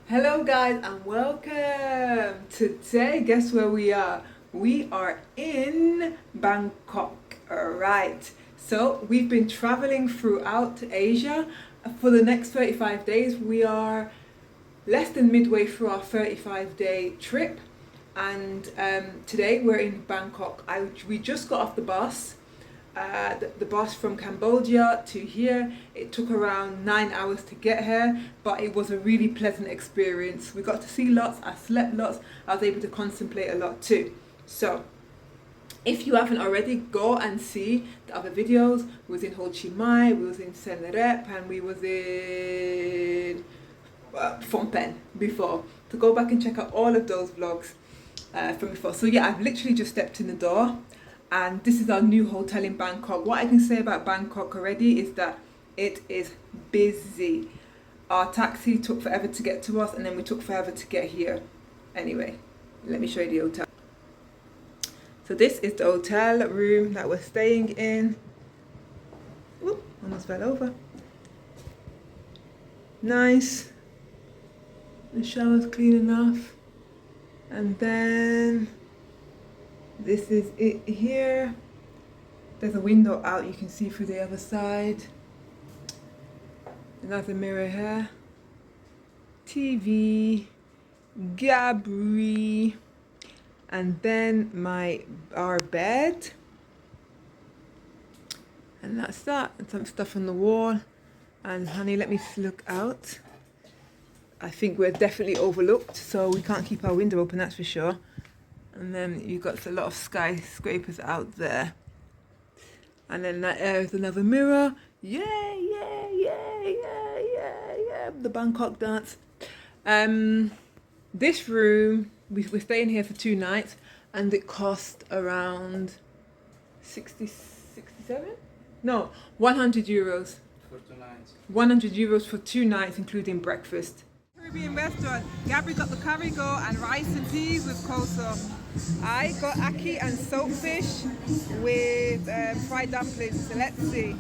Hello guys and welcome. Today, guess where we are? We are in Bangkok. Alright. So we've been traveling throughout Asia for the next 35 days. We are less than midway through our 35-day trip, and today we're in Bangkok. We just got off the bus. The bus from Cambodia to here, it took around 9 hours to get here, but it was a really pleasant experience. We got to see lots, I slept lots, I was able to contemplate a lot too. So if you haven't already, go and see the other videos. We was in Ho Chi Mai, we was in Sen Rep, and we was in Phnom Penh before. So go back and check out all of those vlogs from before. So yeah, I've literally just stepped in the door, and this is our new hotel in Bangkok. What I can say about Bangkok already is that it is busy. Our taxi took forever to get to us, and then we took forever to get here. Anyway, let me show you the hotel. So this is the hotel room that we're staying in. Whoop, almost fell over. Nice. The shower's clean enough. And then this is it here. There's a window out, you can see through the other side. Another mirror here. TV, Gabri, and then our bed. And that's that. And some stuff on the wall. And honey, let me look out. I think we're definitely overlooked, so we can't keep our window open, that's for sure. And then you've got a lot of skyscrapers out there. And then there's another mirror. Yeah, yeah, yeah, yeah, yeah, yeah. The Bangkok dance. This room, we're staying here for 2 nights, and it cost around 67? No, 100 euros. For 2 nights. 100 euros for 2 nights, including breakfast. Caribbean restaurant. Gabri got the curry go and rice and peas with coleslaw. I got ackee and soapfish with fried dumplings. So let's see.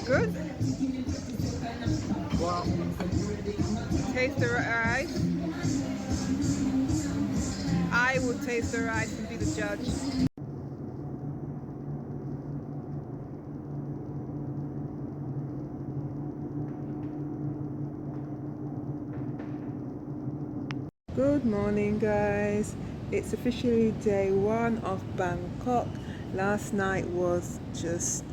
Good? Wow. Taste the rice. I will taste the rice and be the judge. Good morning guys. It's officially day 1 of Bangkok. Last night was just,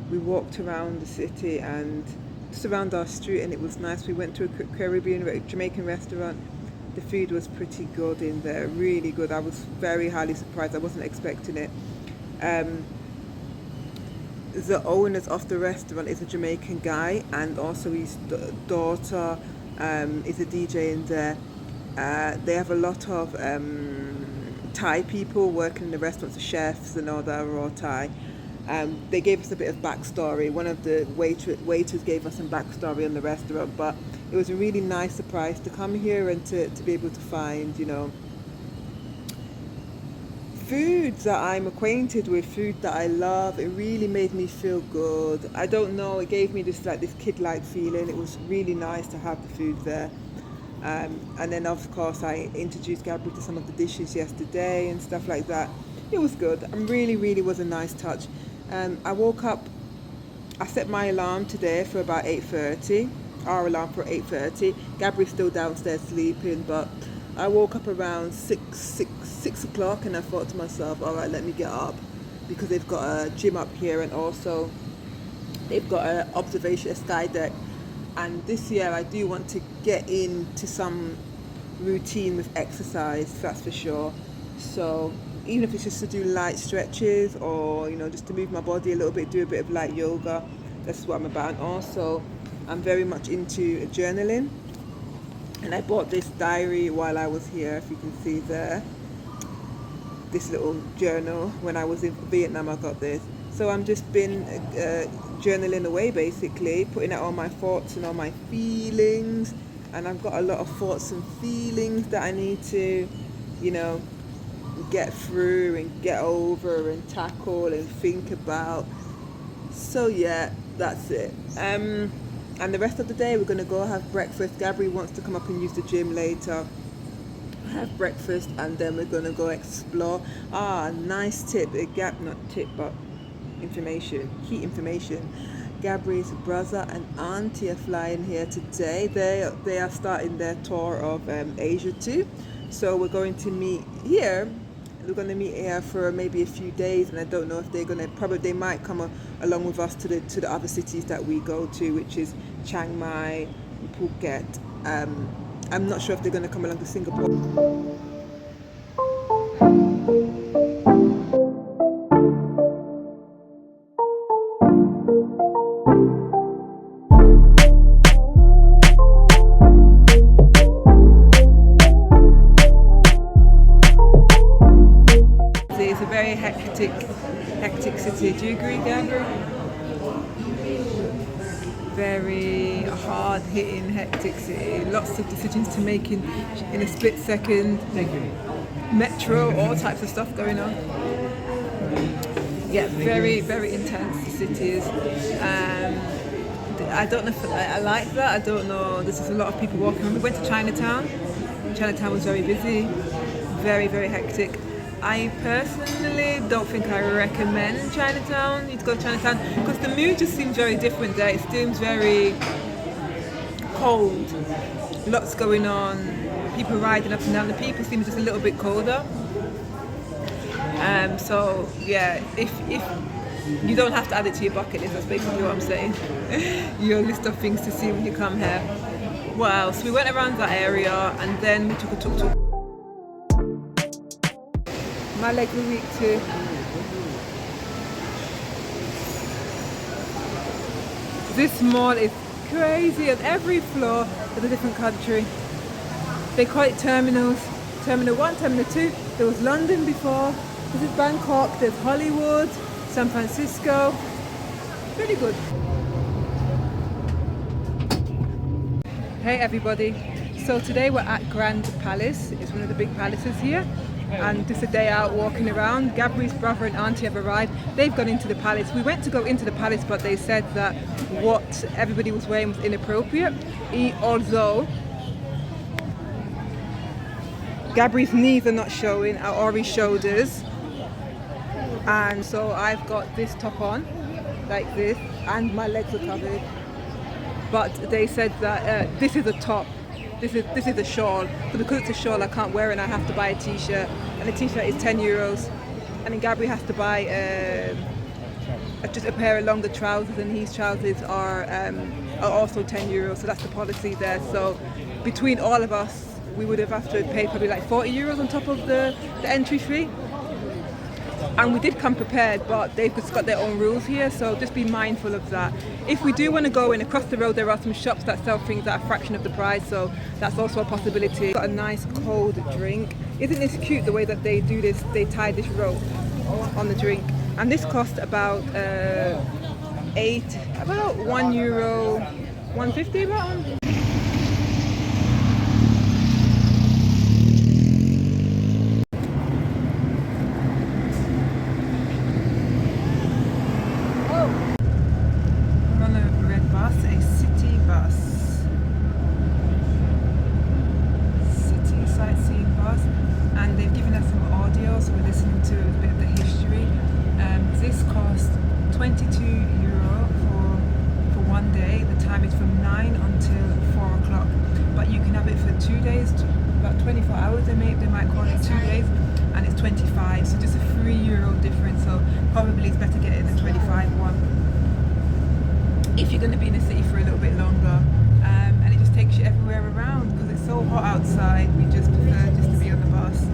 we walked around the city and just around our street, and it was nice. We went to a Jamaican restaurant. The food was pretty good in there, really good. I was very highly surprised. I wasn't expecting it. The owners of the restaurant is a Jamaican guy, and also his daughter is a DJ in there. They have a lot of Thai people working in the restaurants, the chefs and all that are all Thai. They gave us a bit of backstory. One of the waiters gave us some backstory on the restaurant, but it was a really nice surprise to come here and to be able to find, you know, foods that I'm acquainted with, food that I love. It really made me feel good. I don't know, it gave me this kid-like feeling. It was really nice to have the food there. And then of course I introduced Gabriel to some of the dishes yesterday and stuff like that. It was good. Really was a nice touch. I woke up, I set my alarm today for about 8:30, our alarm for 8:30. Gabriel's still downstairs sleeping, but I woke up around 6 o'clock, and I thought to myself, all right, let me get up, because they've got a gym up here, and also they've got a sky deck. And this year I do want to get into some routine with exercise, that's for sure. So even if it's just to do light stretches, or you know, just to move my body a little bit, do a bit of light yoga, that's what I'm about. And also I'm very much into journaling, and I bought this diary while I was here, if you can see there, this little journal. When I was in Vietnam I got this. So I'm just been journaling away, basically, putting out all my thoughts and all my feelings. And I've got a lot of thoughts and feelings that I need to, you know, get through and get over and tackle and think about. So yeah, that's it. And the rest of the day we're gonna go have breakfast. Gabri wants to come up and use the gym later, have breakfast, and then we're gonna go explore. Nice tip, not tip but key information. Gabri's brother and auntie are flying here today. They are starting their tour of Asia too. So we're going to meet here. We're going to meet here for maybe a few days, and I don't know if they might come along with us to the other cities that we go to, which is Chiang Mai, Phuket. I'm not sure if they're going to come along to Singapore. It's a very hectic city. Do you agree, Gabri? Very hard-hitting, hectic city. Lots of decisions to make in a split second. Metro, all types of stuff going on. Yeah, very, very intense the city is. I don't know if I like that. I don't know. There's just a lot of people walking around. We went to Chinatown. Chinatown was very busy, very, very hectic. I personally don't think I recommend Chinatown. You to go to Chinatown because the mood just seems very different there. It seems very cold. Lots going on. People riding up and down. The people seem just a little bit colder. So yeah, if you don't have to add it to your bucket list, that's basically what I'm saying. Your list of things to see when you come here. What else? We went around that area and then we took a tuk-tuk. My legs were weak too. This mall is crazy. On every floor is a different country. They call it terminals. Terminal 1, Terminal 2. There was London before. This is Bangkok. There's Hollywood, San Francisco. Pretty good. Hey everybody. So today we're at Grand Palace. It's one of the big palaces here. And just a day out walking around. Gabri's brother and auntie have arrived. They've gone into the palace. We went to go into the palace, but they said that what everybody was wearing was inappropriate. Although Gabri's knees are not showing, or his shoulders. And so I've got this top on, like this, and my legs are covered. But they said that this is a top. This is a shawl. So because it's a shawl, I can't wear it and I have to buy a t-shirt. And the t-shirt is €10. And then Gabri has to buy just a pair of longer trousers, and his trousers are also €10. So that's the policy there. So between all of us, we would have to pay probably like €40 on top of the entry fee. And we did come prepared, but they've just got their own rules here, so just be mindful of that. If we do want to go in, across the road there are some shops that sell things at a fraction of the price, so that's also a possibility. Got a nice cold drink. Isn't this cute the way that they do this? They tie this rope on the drink, and this cost about €1, €1.50 about. €22 for one day. The time is from 9 until 4 o'clock. But you can have it for 2 days, about 24 hours they might call it 2 days, and it's 25, so just a €3 difference. So probably it's better getting the 25 one if you're going to be in the city for a little bit longer. And it just takes you everywhere around because it's so hot outside. We just prefer just to be on the bus.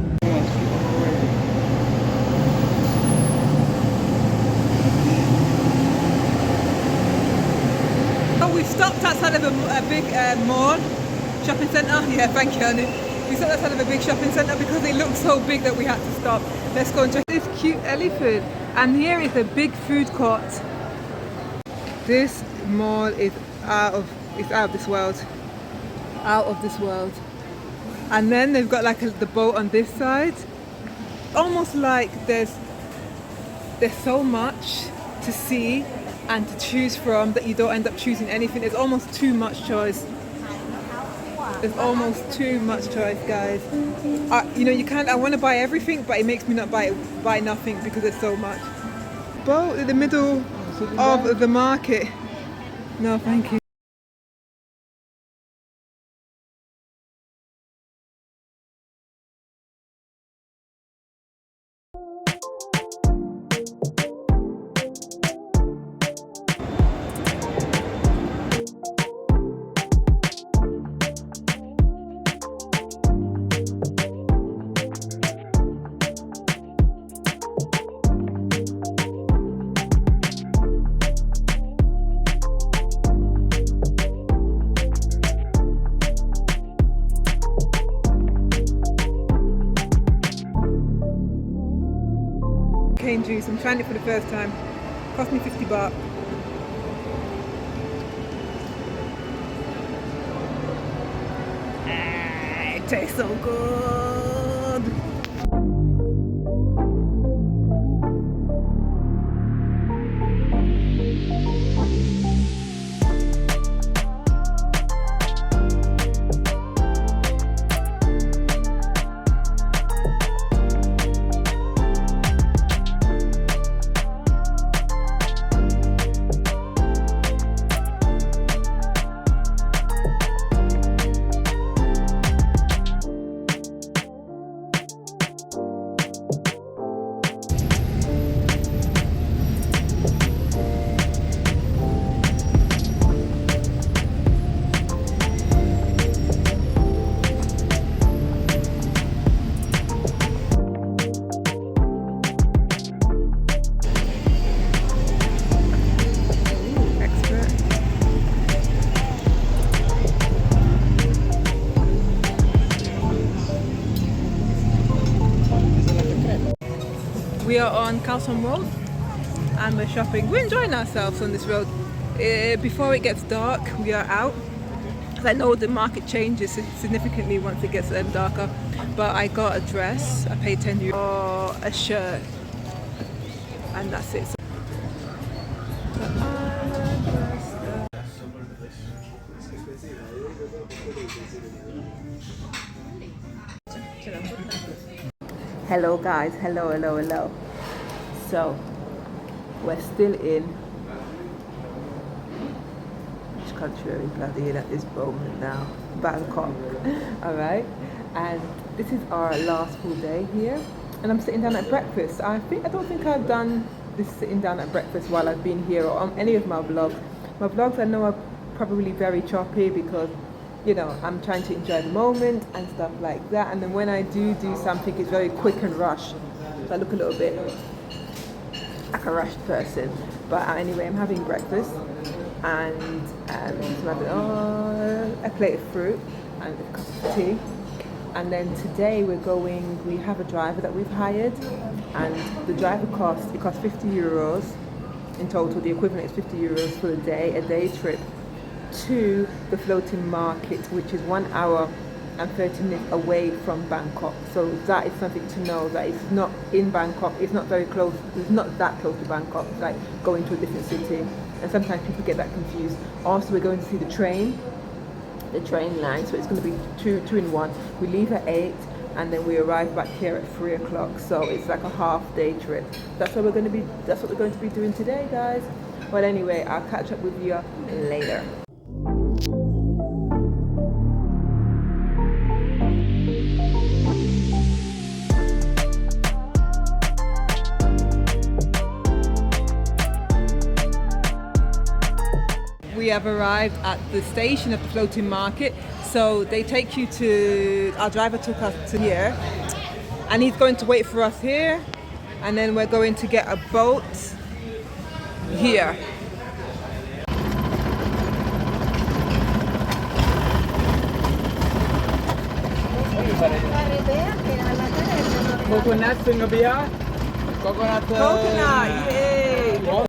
We stopped outside of a big mall, shopping centre. Yeah, thank you, honey. We stopped outside of a big shopping centre because it looked so big that we had to stop. Let's go and check this cute elephant. And here is a big food court. This mall is out of this world. Out of this world. And then they've got like the boat on this side. almost like there's so much to see and to choose from that you don't end up choosing anything. There's almost too much choice. There's almost too much choice, guys. You know, you can't. I want to buy everything, but it makes me not buy nothing because there's so much. Boat in the middle of the market. No, thank you. Cane juice. I'm trying it for the first time. Cost me 50 baht. It tastes so good. We are on Kaohsiung Road and we're shopping. We're enjoying ourselves on this road. Before it gets dark, we are out. I know the market changes significantly once it gets darker, but I got a dress. I paid 10 euros for a shirt, and that's it. Hello guys, hello. So we're still in, which country are we bloody in at this moment now? Bangkok. Alright, and this is our last full day here, and I'm sitting down at breakfast. I don't think I've done this sitting down at breakfast while I've been here or on any of my vlogs. My vlogs I know are probably very choppy because, you know, I'm trying to enjoy the moment and stuff like that, and then when I do something, it's very quick and rushed, so I look a little bit like a rushed person. But anyway, I'm having breakfast and some a plate of fruit and a cup of tea, and then today we have a driver that we've hired, and the driver costs 50 euros in total. The equivalent is 50 euros for a day trip to the floating market, which is 1 hour and 30 minutes away from Bangkok. So that is something to know, that it's not in Bangkok, it's not very close, it's not that close to Bangkok. It's like going to a different city, and sometimes people get that confused. Also, we're going to see the train line, so it's going to be two in one. We leave at 8 and then we arrive back here at 3 o'clock, so it's like a half-day trip. That's what we're going to be doing today, guys. But anyway, I'll catch up with you later. We have arrived at the station of the floating market. So they take you to, our driver took us to here, and he's going to wait for us here, and then we're going to get a boat here. Coconut finger beer. Coconut, yay!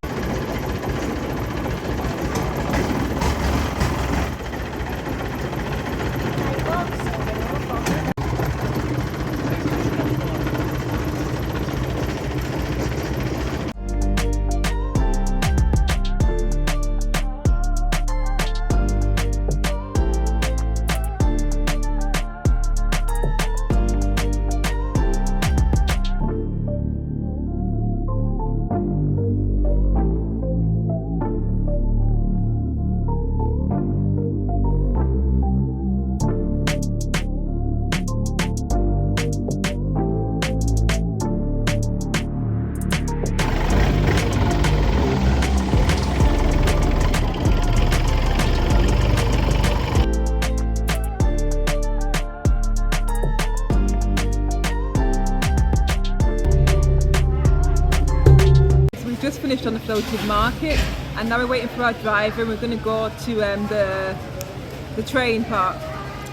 Just finished on the floated market, and now we're waiting for our driver, and we're going to go to the train park.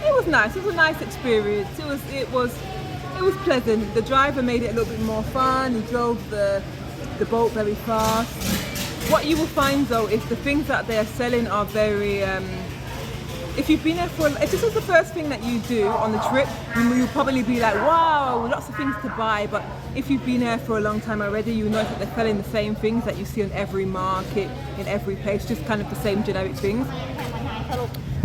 It was nice. It was a nice experience. It was pleasant. The driver made it a little bit more fun. He drove the boat very fast. What you will find though is the things that they're selling are very if you've been there if this was the first thing that you do on the trip, you'll probably be like, wow, lots of things to buy. But if you've been there for a long time already, you know that they're selling the same things that you see on every market, in every place, just kind of the same generic things.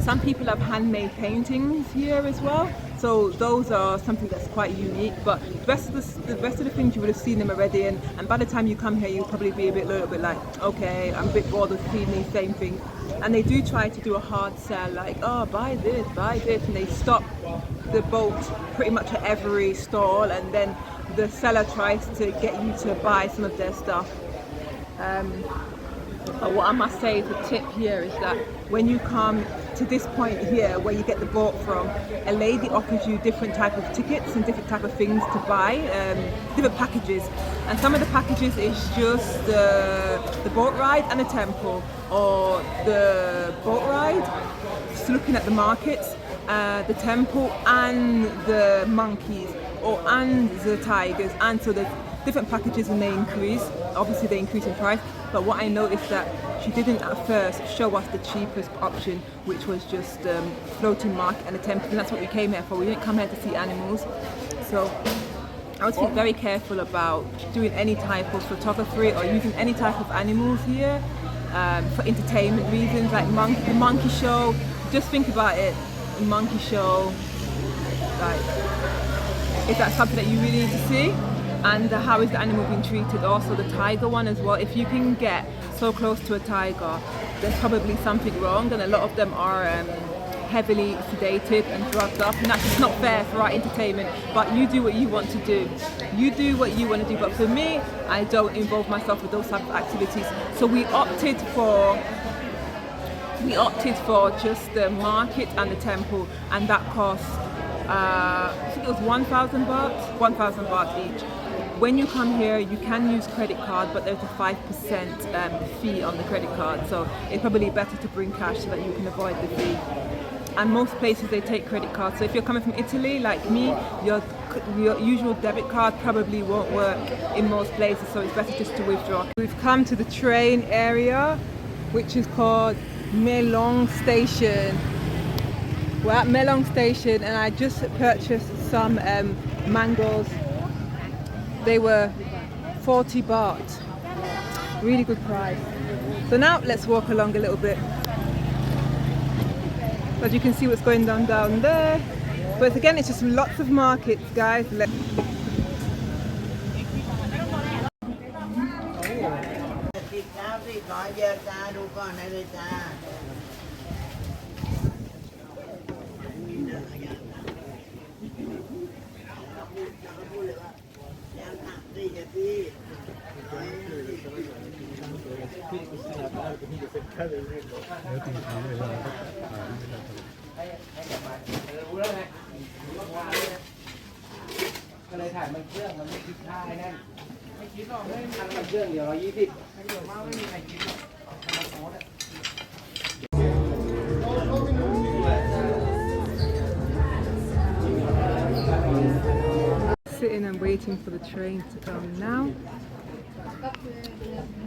Some people have handmade paintings here as well, so those are something that's quite unique. But the rest of the things you would have seen them already, and by the time you come here, you'll probably be a little bit like, okay, I'm a bit bored of seeing these same things. And they do try to do a hard sell, like, oh, buy this, and they stop the boat pretty much at every stall, and then the seller tries to get you to buy some of their stuff. But what I must say, the tip here is that when you come to this point here where you get the boat from, a lady offers you different type of tickets and different type of things to buy, different packages. And some of the packages is just the boat ride and a temple, or the boat ride, just looking at the markets, the temple and the monkeys, and the tigers. And so there's different packages, and they increase. Obviously they increase in price. But what I noticed that she didn't at first show us the cheapest option, which was just floating market and a temple, and that's what we came here for. We didn't come here to see animals. So I would be very careful about doing any type of photography or using any type of animals here for entertainment reasons, like the monkey show. Just think about it, the monkey show, like, is that something that you really need to see? And how is the animal being treated? Also the tiger one as well. If you can get so close to a tiger, there's probably something wrong, and a lot of them are heavily sedated and drugged up, and that's just not fair for our entertainment. But you do what you want to do. You do what you want to do. But for me, I don't involve myself with those type of activities. So we opted for just the market and the temple, and that cost I think it was 1,000 baht each. When you come here, you can use credit card, but there's a 5% fee on the credit card. So it's probably better to bring cash so that you can avoid the fee. And most places they take credit cards. So if you're coming from Italy, like me, your usual debit card probably won't work in most places. So it's better just to withdraw. We've come to the train area, which is called Melong Station. We're at Melong Station, and I just purchased some mangoes. They were 40 baht. Really good price. So now let's walk along a little bit. As you can see what's going on down there. But again, it's just lots of markets, guys. Sitting and waiting for the train to come now.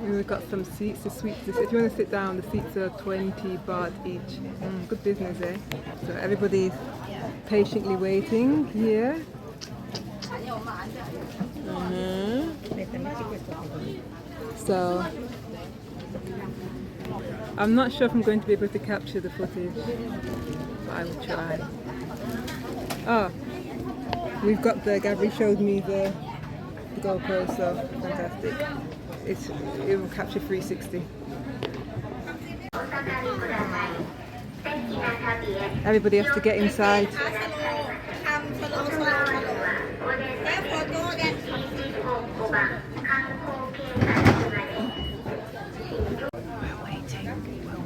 We've got some seats. The seats, if you want to sit down, the seats are 20 baht each. Good business, eh? So everybody's patiently waiting here. So I'm not sure if I'm going to be able to capture the footage, but I will try. Oh, we've got Gabri showed me the GoPro, so fantastic. it will capture 360. Everybody has to get inside. We're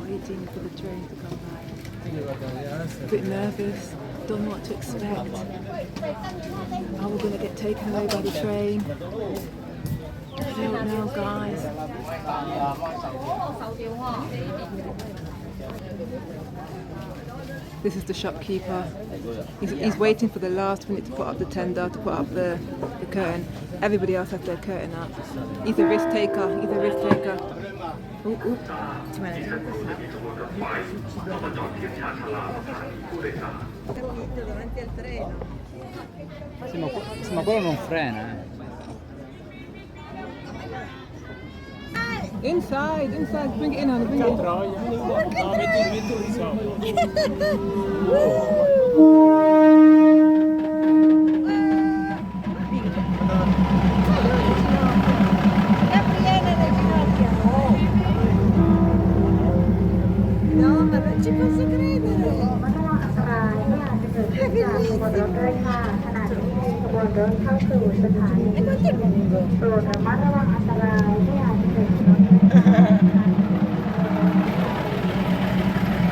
waiting for the train to come by. A bit nervous, don't know what to expect. Are we going to get taken away by the train? I don't know, guys. This is the shopkeeper. He's waiting for the last minute to put up the tender, to put up the curtain. Everybody else has their curtain up. He's a risk taker. He's a risk taker. Ooh, ooh. Sì, ma quello non frena, Inside, bring it in, Anna, bring it in. No, ma non ci posso credere! È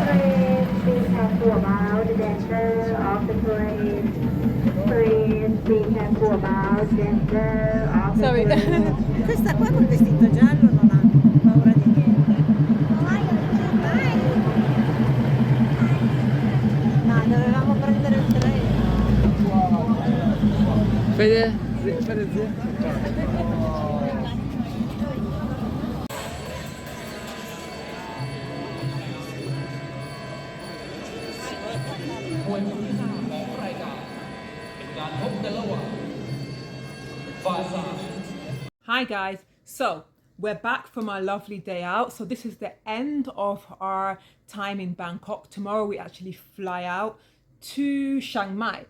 Please be careful about the danger of the train. Please be careful about the danger of the Sorry. train. Questa qua col vestito giallo non ha paura di niente. No, dovevamo prendere il treno. Hi guys, so we're back from our lovely day out. So this is the end of our time in Bangkok. Tomorrow we actually fly out to Chiang Mai.